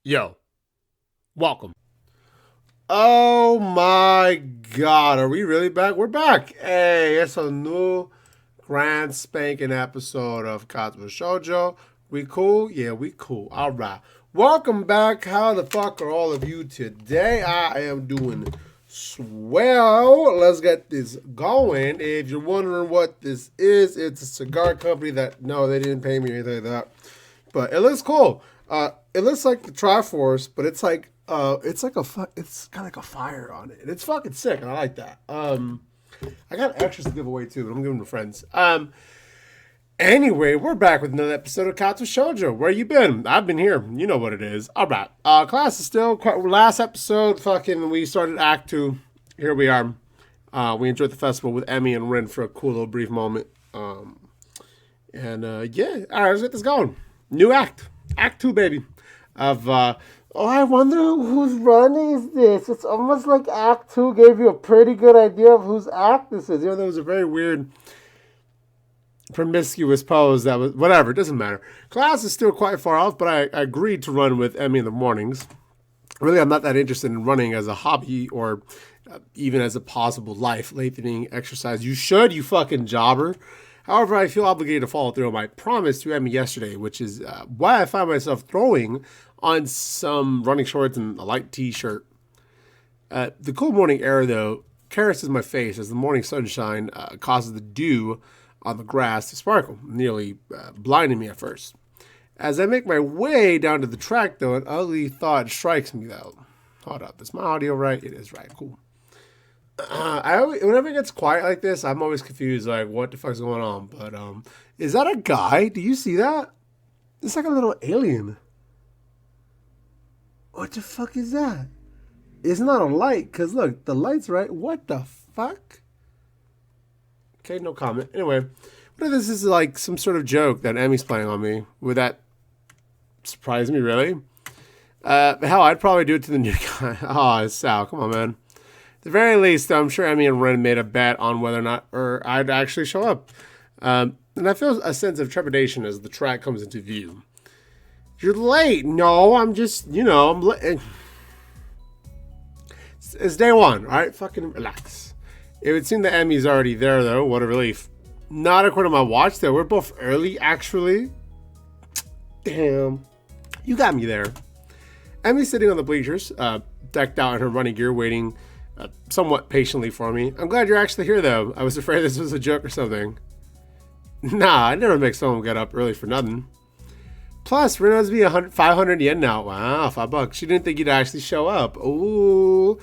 Yo, welcome. Oh my god, are we really back? We're back. Hey, it's a new grand spanking episode of Katawa Shoujo. We cool? Yeah, we cool. All right. Welcome back. How the fuck are all of you today? I am doing swell. Let's get this going. If you're wondering what this is, it's a cigar company that, no, they didn't pay me or anything like that. But it looks cool. It looks like the Triforce, but it's got like a fire on it. And it's fucking sick, and I like that. I got extras to give away too, but I'm giving them to friends. Anyway, we're back with another episode of Katawa Shoujo. Where you been? I've been here. You know what it is. All right. Class is still last episode. Fucking, we started Act 2. Here we are. We enjoyed the festival with Emmy and Rin for a cool little brief moment. Yeah. All right, let's get this going. New act. Act 2, baby. I wonder whose run is this. It's almost like Act 2 gave you a pretty good idea of whose act this is. You know, there was a very weird, promiscuous pose that was, whatever, it doesn't matter. Class is still quite far off, but I agreed to run with Emmy in the mornings. Really, I'm not that interested in running as a hobby or even as a possible life-lengthening exercise. You should, you fucking jobber. However, I feel obligated to follow through on my promise to Emmy yesterday, which is why I find myself throwing on some running shorts and a light t-shirt. The cool morning air, though, caresses my face as the morning sunshine causes the dew on the grass to sparkle, nearly blinding me at first. As I make my way down to the track, though, an ugly thought strikes me, though. Hold up, is my audio right? It is right, cool. Whenever it gets quiet like this, I'm always confused, like, what the fuck's going on? But, is that a guy? Do you see that? It's like a little alien. What the fuck is that? It's not a light, because look, the light's right. What the fuck? Okay, no comment. Anyway, what if this is like some sort of joke that Emmy's playing on me? Would that surprise me, really? Hell, I'd probably do it to the new guy. Oh, Sal, come on, man. At the very least, I'm sure Emmy and Ren made a bet on whether or not I'd actually show up. And I feel a sense of trepidation as the track comes into view. You're late. No, I'm just, I'm late. It's day one, all right? Fucking relax. It would seem that Emmy's already there, though. What a relief. Not according to my watch, though. We're both early, actually. Damn. You got me there. Emmy's sitting on the bleachers, decked out in her running gear, waiting somewhat patiently for me. I'm glad you're actually here, though. I was afraid this was a joke or something. Nah, I never make someone get up early for nothing. Plus, Ren owes me 500 yen now. Wow, $5. She didn't think you'd actually show up. Ooh.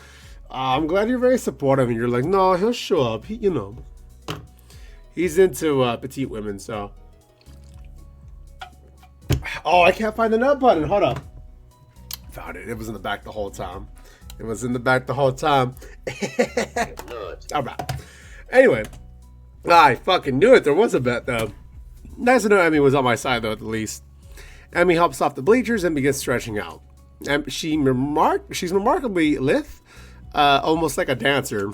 I'm glad you're very supportive and you're like, no, he'll show up. He's into petite women, so. Oh, I can't find the nut button. Hold up. Found it. It was in the back the whole time. All right. Anyway, I fucking knew it. There was a bet, though. Nice to know Emmy was on my side, though, at the least. Emmy helps off the bleachers and begins stretching out. And she's remarkably lithe, almost like a dancer.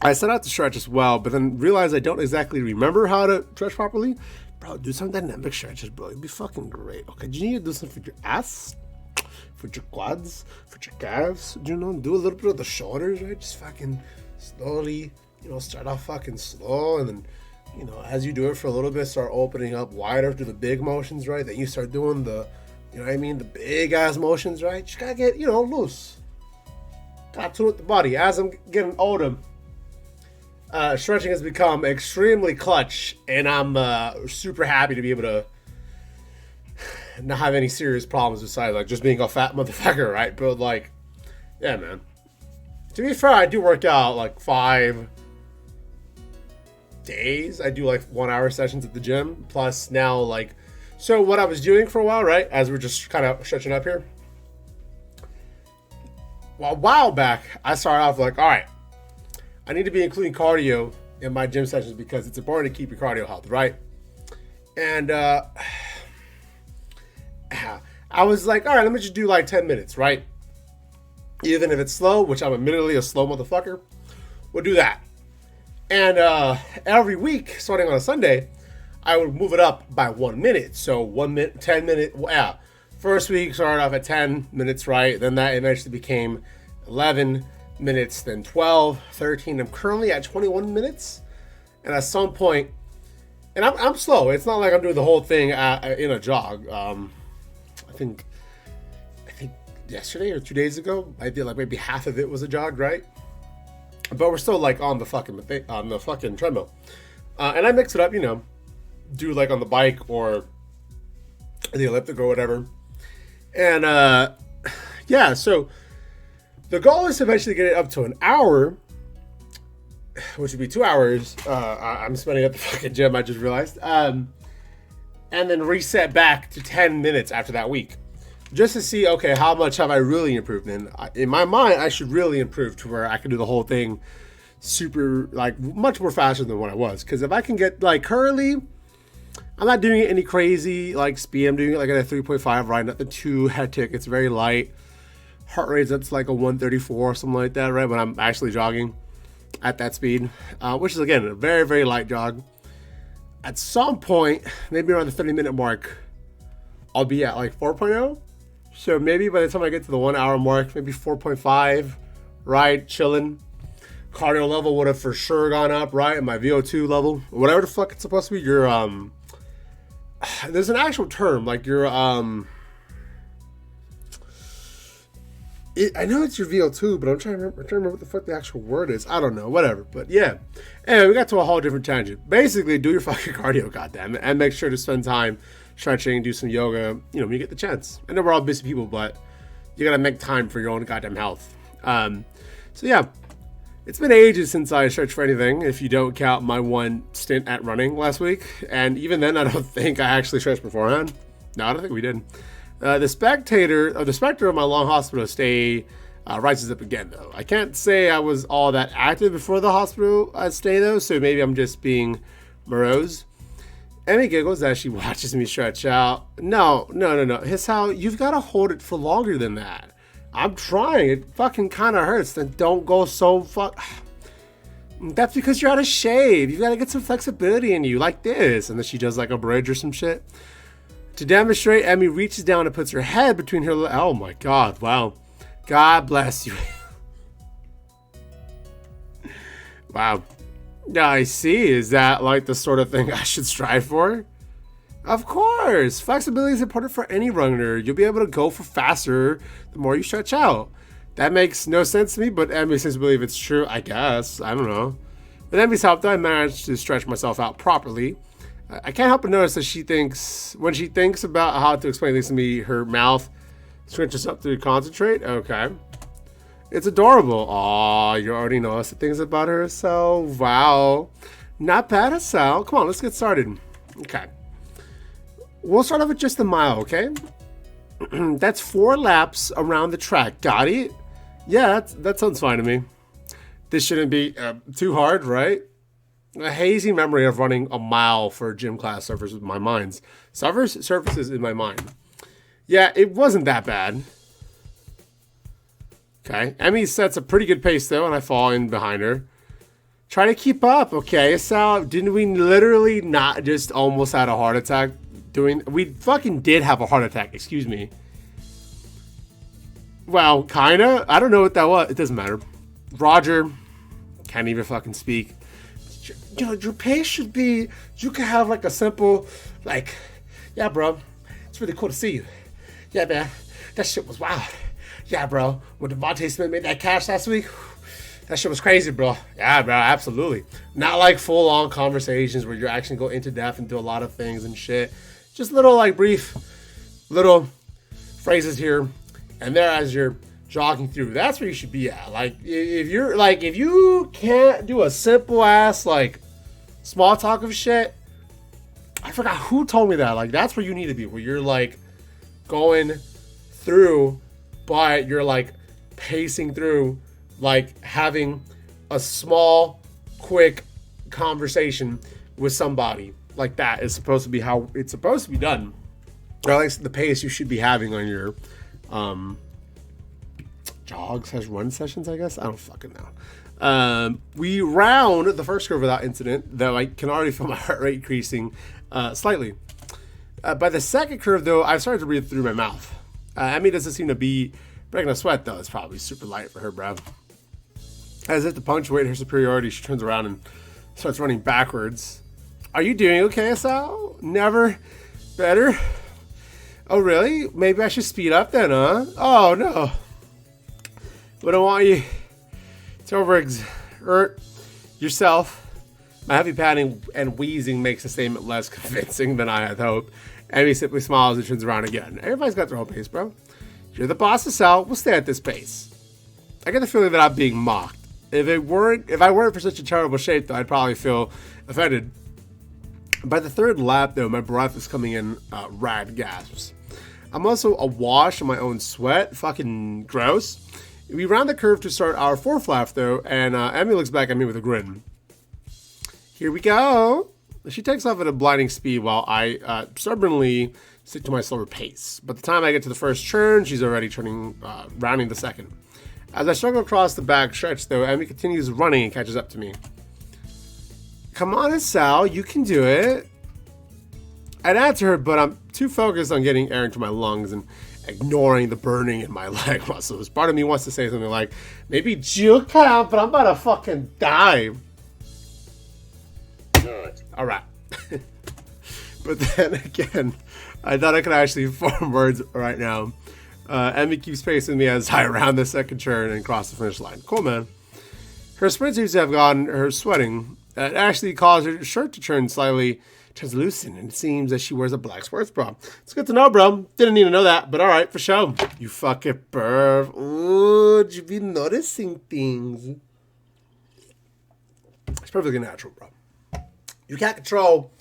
I set out to stretch as well, but then realized I don't exactly remember how to stretch properly. Bro, do some dynamic stretches, bro. It'd be fucking great. Okay, do you need to do something for your ass? For your quads? For your calves? Do a little bit of the shoulders, right? Just fucking slowly, start off fucking slow, and then, as you do it for a little bit, start opening up wider to the big motions, right? Then you start doing the, the big ass motions, right? You gotta get, loose. Gotta tune with the body. As I'm getting older, stretching has become extremely clutch, and I'm super happy to be able to not have any serious problems besides like just being a fat motherfucker, right? But like, yeah, man. To be fair, I do work out like 5 days. I do like 1 hour sessions at the gym. Plus now like, so what I was doing for a while, right? As we're just kind of stretching up here. Well, a while back, I started off like, all right, I need to be including cardio in my gym sessions because it's important to keep your cardio health, right? And I was like, all right, let me just do like 10 minutes, right? Even if it's slow, which I'm admittedly a slow motherfucker, we'll do that. And every week, starting on a Sunday, I would move it up by 1 minute. So 1 minute, 10 minute, First week started off at 10 minutes, right? Then that eventually became 11 minutes, then 12, 13. I'm currently at 21 minutes. And at some point, and I'm slow. It's not like I'm doing the whole thing in a jog. I think yesterday or 2 days ago, I did like maybe half of it was a jog, right? But we're still like on the fucking treadmill. And I mix it up, do like on the bike or the elliptical or whatever. And yeah, so the goal is to eventually get it up to an hour, which would be 2 hours. I'm spending at the fucking gym, I just realized. And then reset back to 10 minutes after that week. Just to see, okay, how much have I really improved? And in my mind, I should really improve to where I can do the whole thing super, like, much more faster than what I was. Because if I can get, like, currently, I'm not doing it any crazy, like, speed. I'm doing it, like, at a 3.5, right? Nothing too hectic. It's very light. Heart rate's up to, like, a 134 or something like that, right? When I'm actually jogging at that speed, which is, again, a very, very light jog. At some point, maybe around the 30-minute mark, I'll be at, like, 4.0. So maybe by the time I get to the 1 hour mark, maybe 4.5, right? Chilling. Cardio level would have for sure gone up, right? And my VO2 level, whatever the fuck it's supposed to be. Your there's an actual term, like your I know it's your VO2, but I'm trying to remember what the fuck the actual word is. I don't know, whatever. But yeah. Anyway, we got to a whole different tangent. Basically, do your fucking cardio, goddammit, and make sure to spend time stretching, do some yoga, when you get the chance. I know we're all busy people, but you gotta make time for your own goddamn health. So yeah, it's been ages since I stretched for anything, if you don't count my one stint at running last week. And even then, I don't think I actually stretched beforehand. No, I don't think we did. The specter of my long hospital stay rises up again, though. I can't say I was all that active before the hospital stay, though, so maybe I'm just being morose. Emmy giggles as she watches me stretch out. No. It's how you've got to hold it for longer than that. I'm trying. It fucking kind of hurts. Then don't go so fuck. That's because you're out of shape. You got to get some flexibility in you, like this. And then she does like a bridge or some shit. To demonstrate, Emmy reaches down and puts her head between her. Oh my God! Wow. God bless you. Wow. I see. Is that like the sort of thing I should strive for? Of course. Flexibility is important for any runner. You'll be able to go for faster the more you stretch out. That makes no sense to me, but Emmy seems to believe it's true, I guess. I don't know. With Emmy's help, I managed to stretch myself out properly. I can't help but notice that when she thinks about how to explain things to me, her mouth stretches up to concentrate. Okay. It's adorable. Aw, you already noticed the things about her, so wow. Not bad, Sal. Come on, let's get started. Okay. We'll start off with just a mile, okay? That's 4 laps around the track. Got it? Yeah, that sounds fine to me. This shouldn't be too hard, right? A hazy memory of running a mile for a gym class surfaces in my mind. Surfaces in my mind. Yeah, it wasn't that bad. Okay. Emmy sets a pretty good pace, though, and I fall in behind her. Try to keep up, okay? Sal, didn't we literally not just almost had a heart attack we fucking did have a heart attack, excuse me. Well, kinda. I don't know what that was. It doesn't matter. Roger can't even fucking speak. Your pace should be, you can have like a simple, like, yeah, bro, it's really cool to see you. Yeah, man, that shit was wild. Yeah, bro, when Devontae Smith made that catch last week, that shit was crazy, bro. Yeah, bro, absolutely. Not like full-on conversations where you're actually go into depth and do a lot of things and shit. Just little, like, brief little phrases here and there as you're jogging through. That's where you should be at. Like, if you can't do a simple ass, like, small talk of shit, I forgot who told me that. Like, that's where you need to be, where you're, like, going through, but you're, like, pacing through, like, having a small, quick conversation with somebody. Like, that is supposed to be how it's supposed to be done. Or at least the pace you should be having on your jog/run sessions, I guess. I don't fucking know. We round the first curve without incident, though I can already feel my heart rate increasing slightly. By the second curve, though, I've started to breathe through my mouth. Emmy doesn't seem to be breaking a sweat, though. It's probably super light for her, bro. As if to punctuate her superiority, she turns around and starts running backwards. Are you doing okay, Sal? Never better? Oh, really? Maybe I should speed up then, huh? Oh, no. But I want you to overexert yourself. My heavy panting and wheezing makes the statement less convincing than I had hoped. Emmy simply smiles and turns around again. Everybody's got their own pace, bro. You're the boss of Sal. We'll stay at this pace. I get the feeling that I'm being mocked. If I weren't for such a terrible shape, though, I'd probably feel offended. By the third lap, though, my breath is coming in rad gasps. I'm also awash in my own sweat. Fucking gross. We round the curve to start our fourth lap, though, and Emmy looks back at me with a grin. Here we go. She takes off at a blinding speed while I stubbornly stick to my slower pace. By the time I get to the first turn, she's already rounding the second. As I struggle across the back stretch, though, Emmy continues running and catches up to me. Come on, Sal, you can do it. I'd answer her, but I'm too focused on getting air into my lungs and ignoring the burning in my leg muscles. Part of me wants to say something like, maybe you can, but I'm about to fucking die. Good. All right. But then again, I thought I could actually form words right now. Emmy keeps pacing me as I round the second turn and cross the finish line. Cool, man. Her sprint seems to have gotten her sweating. It actually caused her shirt to turn slightly translucent, and it seems that she wears a black sports bra. It's good to know, bro. Didn't need to know that, but all right, for sure. You fucking perv. Ooh, you be noticing things. It's perfectly natural, bro. You can't control.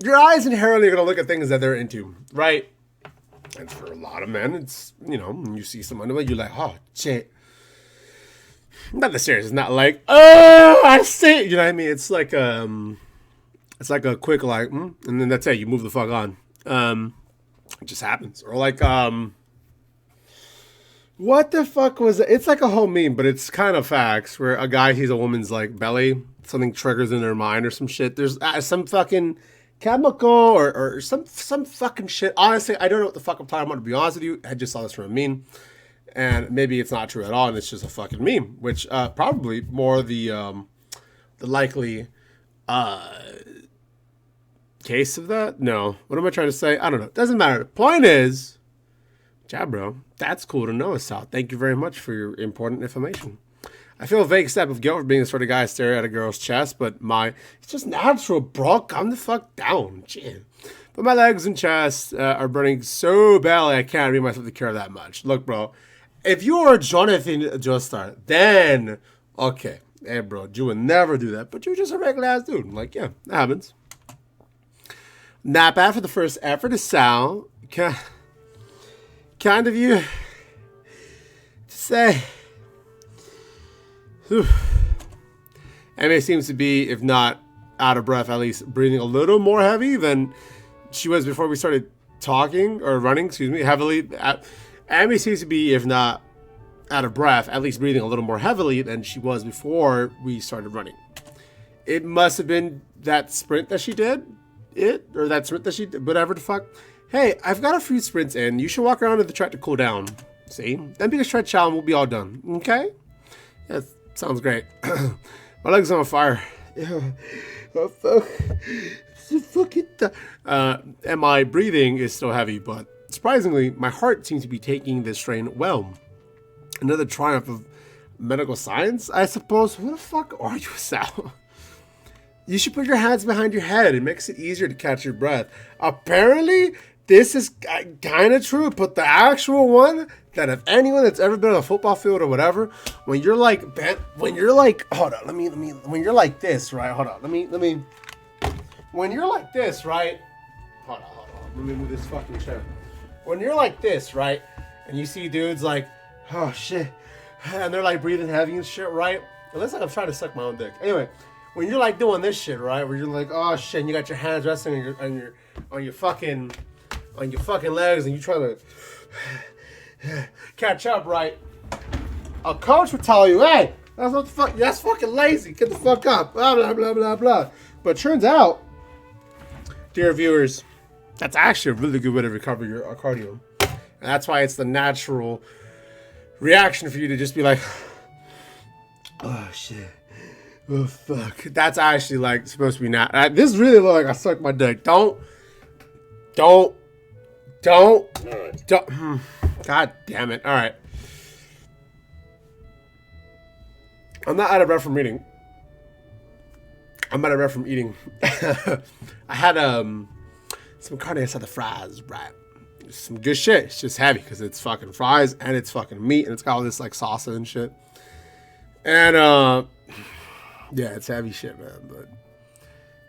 Your eyes inherently are going to look at things that they're into, right? And for a lot of men, it's, you know, when you see someone, you're like, oh, shit. Not the serious. It's not like, oh, I see. You know what I mean? It's like a quick like, and then that's it. You move the fuck on. It just happens. Or like, what the fuck was it? It's like a whole meme, but it's kind of facts where a guy sees a woman's like belly, something triggers in their mind or some shit. There's some fucking chemical or some fucking shit. Honestly, I don't know what the fuck I'm talking about, to be honest with you. I just saw this from a meme. And maybe it's not true at all, and it's just a fucking meme, which probably more the likely case of that. No, what am I trying to say? I don't know. Doesn't matter. Point is, yeah, bro, that's cool to know, Sal. Thank you very much for your important information. I feel a vague step of guilt for being the sort of guy staring at a girl's chest, but it's just natural, bro. Calm the fuck down, shit. But my legs and chest are burning so badly I can't bring myself to care that much. Look, bro. If you are Jonathan Joestar, then, okay. Hey, bro, you would never do that. But you're just a regular ass dude. Like, yeah, that happens. Not bad for the first effort to sound. Kind of you to say. Emma seems to be, if not out of breath, at least breathing a little more heavy than she was before we started talking, or running, heavily. Emmy seems to be, if not out of breath, at least breathing a little more heavily than she was before we started running. It must have been that sprint that she did. Whatever the fuck. Hey, I've got a few sprints in. You should walk around to the track to cool down. See? Then be a stretch out and we'll be all done. Okay? Yeah, sounds great. My legs are on fire. Oh, fuck. And my breathing is still heavy, but surprisingly, my heart seems to be taking this strain well. Another triumph of medical science, I suppose. Who the fuck are you, Sal? You should put your hands behind your head. It makes it easier to catch your breath. Apparently, this is kind of true, but the actual one, that if anyone that's ever been on a football field or whatever, when you're like bent, when you're like, hold on, when you're like this, right? Hold on, when you're like this, right? Hold on, let me move this fucking chair. When you're like this, right? And you see dudes like, oh shit, and they're like breathing heavy and shit, right? It looks like I'm trying to suck my own dick. Anyway, when you're like doing this shit, right? Where you're like, oh shit, and you got your hands resting on your fucking legs, and you're trying to catch up, right? A coach would tell you, hey, that's fucking lazy. Get the fuck up. Blah blah blah blah blah. But turns out, dear viewers, that's actually a really good way to recover your cardio. And that's why it's the natural reaction for you to just be like, oh shit, oh fuck. That's actually like supposed to be not. This really look like I sucked my dick. Don't. God damn it. All right. I'm not out of breath from reading. I'm out of breath from eating. I had some carne asada fries, right? Some good shit. It's just heavy because it's fucking fries and it's fucking meat and it's got all this like salsa and shit. And yeah, it's heavy shit, man. But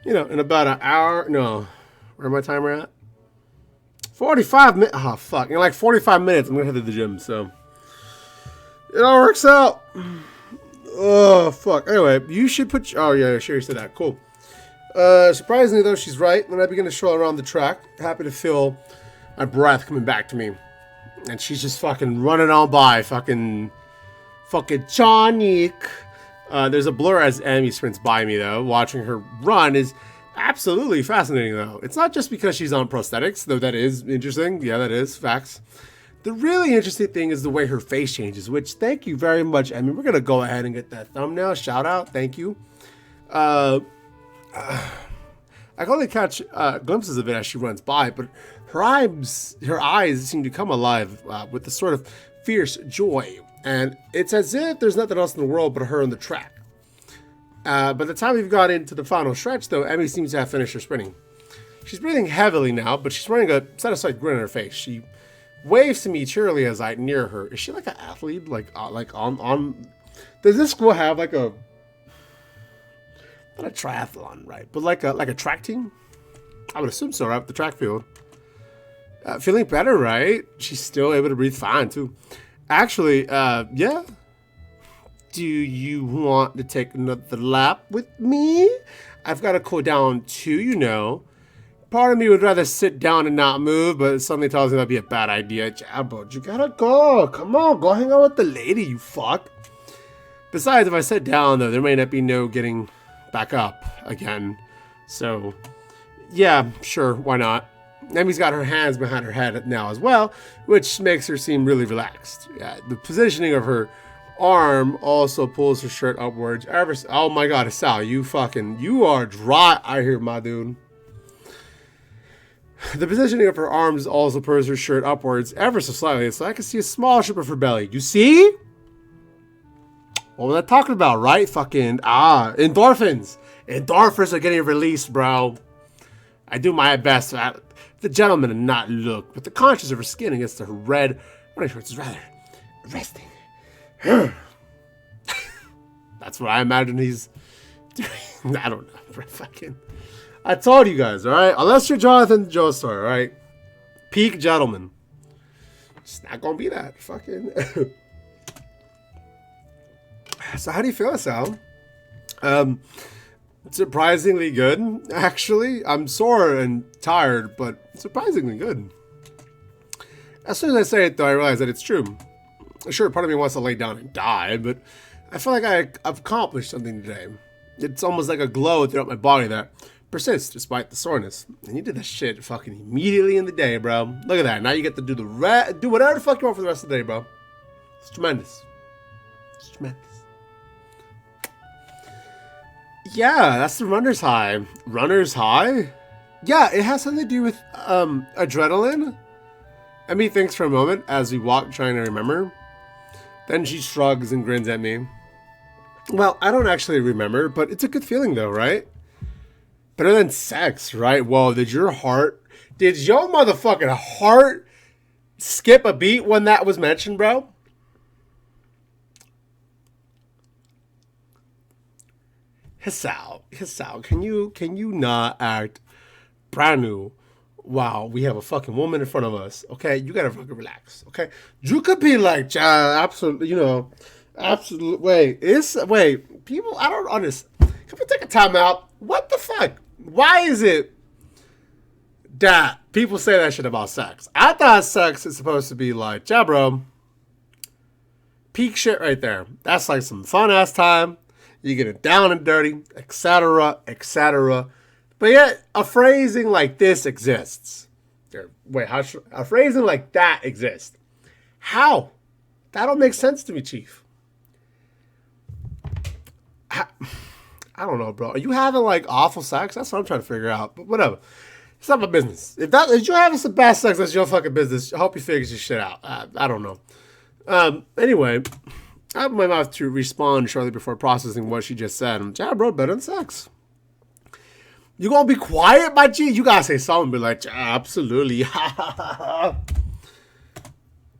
you know, in about an hour, no, where my timer at? 45 minutes. Oh fuck! In like 45 minutes, I'm gonna head to the gym. So it all works out. Oh fuck. Anyway, you should put. Oh yeah, Sherry said that. Cool. Surprisingly though, she's right. When I begin to stroll around the track, happy to feel my breath coming back to me, and she's just fucking running on by, fucking Johnny. There's a blur as Amy sprints by me though. Watching her run is absolutely fascinating though. It's not just because she's on prosthetics, though that is interesting. Yeah, that is facts. The really interesting thing is the way her face changes, which thank you very much, Amy. We're going to go ahead and get that thumbnail. Shout out. Thank you. I can only catch glimpses of it as she runs by, but her eyes seem to come alive with this sort of fierce joy. And it's as if there's nothing else in the world but her on the track. By the time we've got into the final stretch, though, Emmy seems to have finished her sprinting. She's breathing heavily now, but she's wearing a satisfied grin on her face. She waves to me cheerily as I near her. Is she like an athlete? Like on? Does this school have like a not a triathlon, right? But like a track team? I would assume so, right? The track field. Feeling better, right? She's still able to breathe fine too. Actually, yeah. Do you want to take another lap with me? I've got to cool down too, you know. Part of me would rather sit down and not move, but something tells me that'd be a bad idea. Jabbo, you gotta go. Come on, go hang out with the lady, you fuck. Besides, if I sit down, though, there may not be no getting back up again. So, yeah, sure, why not? Emmy's got her hands behind her head now as well, which makes her seem really relaxed. Yeah, the positioning of her arm also pulls her shirt upwards. Oh my god, Sal, you are dry out here, my dude. The positioning of her arms also pulls her shirt upwards ever so slightly, so I can see a small strip of her belly. You see? What was I talking about, right? Endorphins. Endorphins are getting released, bro. I do my best. The gentleman did not look, but the conscience of her skin against her red running shorts is rather arresting. That's what I imagine he's doing. I don't know. I told you guys, all right? Unless you're Jonathan Joestar, all right? Peak gentleman. It's not going to be that. So how do you feel, Sal? Surprisingly good, actually. I'm sore and tired, but surprisingly good. As soon as I say it, though, I realize that it's true. Sure, part of me wants to lay down and die, but I feel like I've accomplished something today. It's almost like a glow throughout my body that persists despite the soreness. And you did that shit fucking immediately in the day, bro. Look at that. Now you get to do do whatever the fuck you want for the rest of the day, bro. It's tremendous. It's tremendous. Yeah, that's the runner's high. Runner's high? Yeah, it has something to do with adrenaline. Emmy thinks for a moment as we walk, trying to remember. Then she shrugs and grins at me. Well, I don't actually remember, but it's a good feeling though, right? Better than sex, right? Whoa, did your motherfucking heart skip a beat when that was mentioned, bro? Hisao, can you not act brand new? Wow, we have a fucking woman in front of us. Okay, you gotta fucking relax. Okay, you could be like, absolutely, wait, people, I don't understand. Can we take a time out? What the fuck? Why is it that people say that shit about sex? I thought sex is supposed to be like, bro, peak shit right there. That's like some fun ass time. You get it down and dirty, etc., etc. But yet, a phrasing like this exists. Wait, how should a phrasing like that exist? How? That don't make sense to me, Chief. I don't know, bro. Are you having like awful sex? That's what I'm trying to figure out. But whatever. It's not my business. If you're having some bad sex, that's your fucking business. I hope you figure your shit out. I don't know. Anyway, I have my mouth to respond shortly before processing what she just said. Yeah, bro, better than sex. You gonna be quiet, my G? You gotta say something. Be like, absolutely.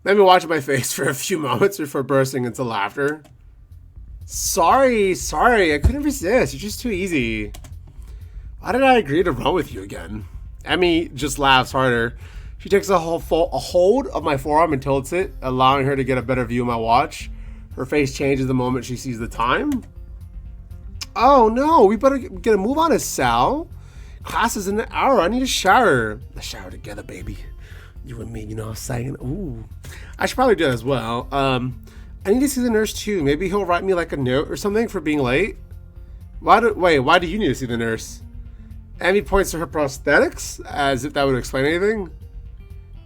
Let me watch my face for a few moments before bursting into laughter. Sorry, I couldn't resist. You're just too easy. Why did I agree to run with you again? Emmy just laughs harder. She takes a hold of my forearm and tilts it, allowing her to get a better view of my watch. Her face changes the moment she sees the time. Oh no, we better get a move on it, Sal. Class is in an hour. I need a shower. Let's shower together, baby. You and me, you know what I'm saying? Ooh. I should probably do that as well. I need to see the nurse too. Maybe he'll write me like a note or something for being late. Why do you need to see the nurse? Amy points to her prosthetics as if that would explain anything.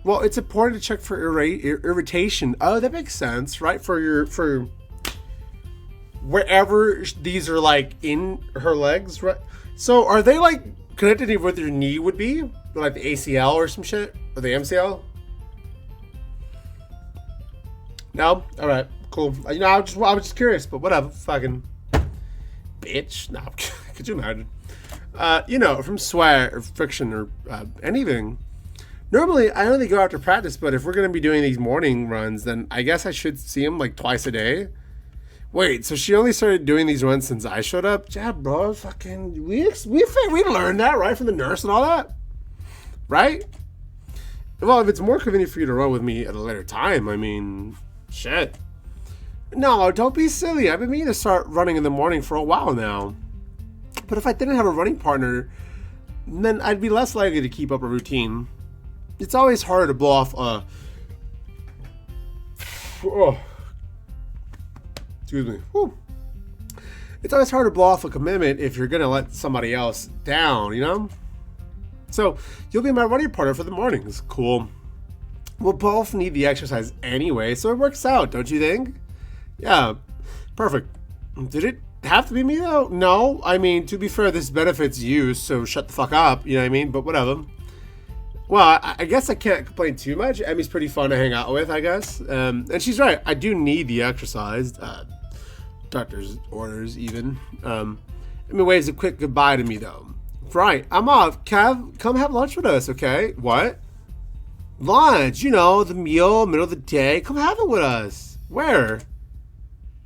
Well, it's important to check for irritation. Oh, that makes sense, right? For wherever these are like in her legs, right? So are they like connected with your knee would be? Like the ACL or some shit? Or the MCL? No? Alright, cool. You know, I was just curious, but whatever. Fucking bitch. No, could you imagine? You know, from sweat or friction or anything. Normally, I only go after practice, but if we're going to be doing these morning runs, then I guess I should see him like twice a day. Wait, so she only started doing these runs since I showed up? Yeah, bro, fucking, we learned that, right, from the nurse and all that? Right? Well, if it's more convenient for you to run with me at a later time, I mean, shit. No, don't be silly. I've been meaning to start running in the morning for a while now. But if I didn't have a running partner, then I'd be less likely to keep up a routine. It's always hard to blow off a... Excuse me. Whew. It's always hard to blow off a commitment if you're going to let somebody else down, you know? So, you'll be my running partner for the mornings. Cool. We'll both need the exercise anyway, so it works out, don't you think? Yeah, perfect. Did it have to be me, though? No. I mean, to be fair, this benefits you, so shut the fuck up, you know what I mean? But whatever. Well, I guess I can't complain too much. Emmy's pretty fun to hang out with, I guess. And she's right. I do need the exercise. Doctor's orders, even. Emmy waves a quick goodbye to me, though. Right, I'm off. Kev, come have lunch with us, okay? What? Lunch, you know, the meal, middle of the day. Come have it with us. Where?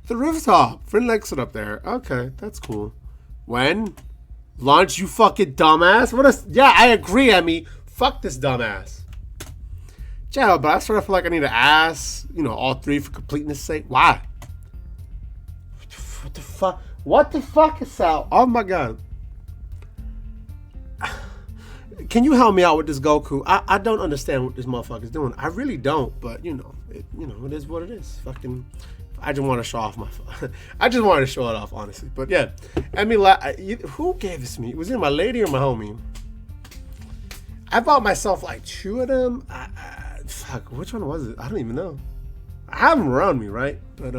The rooftop. Friend likes it up there. Okay, that's cool. When? Lunch, you fucking dumbass. Yeah, I agree, Emmy. Fuck this dumbass. Yeah, but I sort of feel like I need to ask, you know, all three for completeness sake. Why? What the fuck? What the fuck is Sal? Oh my god. Can you help me out with this Goku? I don't understand what this motherfucker's doing. I really don't, but you know, it is what it is. Fucking, I just want to show off my. I just wanted to show it off, honestly. But yeah, I mean, who gave this to me? Was it my lady or my homie? I bought myself like 2 of them. Fuck, which one was it? I don't even know. I have them around me, right? But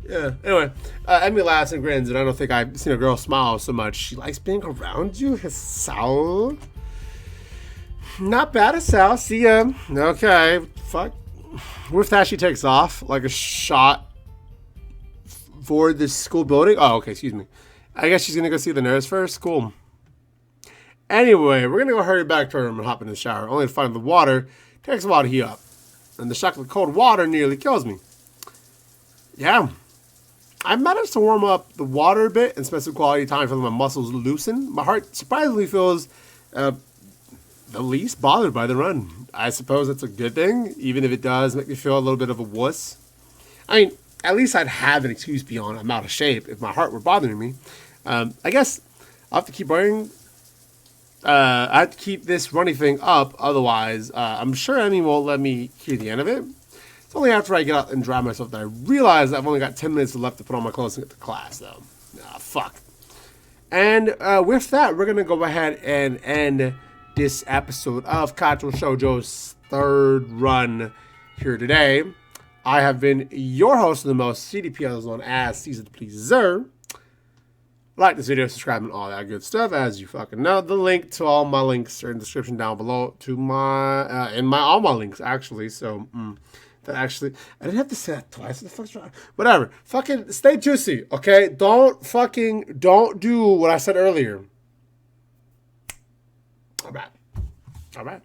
yeah. Anyway, Emmy laughs and grins, and I don't think I've seen a girl smile so much. She likes being around you, Sal. Not bad, Sal. See ya. Okay. Fuck. With that, she takes off like a shot for the school building. Oh, okay. Excuse me. I guess she's gonna go see the nurse first. Cool. Anyway, we're gonna go hurry back to her room and hop in the shower, only to find the water takes a while to heat up, and the shock of the cold water nearly kills me. Yeah. I managed to warm up the water a bit and spend some quality time feeling my muscles loosen. My heart surprisingly feels the least bothered by the run. I suppose that's a good thing, even if it does make me feel a little bit of a wuss. I mean, at least I'd have an excuse beyond I'm out of shape if my heart were bothering me. I guess I'll have to keep running. I have to keep this running thing up, otherwise I'm sure Emmy won't let me hear the end of it. It's only after I get out and dry myself that I realize I've only got 10 minutes left to put on my clothes and get to class, though. Fuck. And with that, we're going to go ahead and end this episode of Katawa Shoujo's third run here today. I have been your host of the most, CezrDaPleazr, known as CezrDaPleazr. Like this video, subscribe, and all that good stuff. As you fucking know, the link to all my links are in the description down below. To my all my links actually. So that actually, I didn't have to say that twice. What the fuck's wrong? Whatever. Fucking stay juicy, okay? Don't do what I said earlier. All right.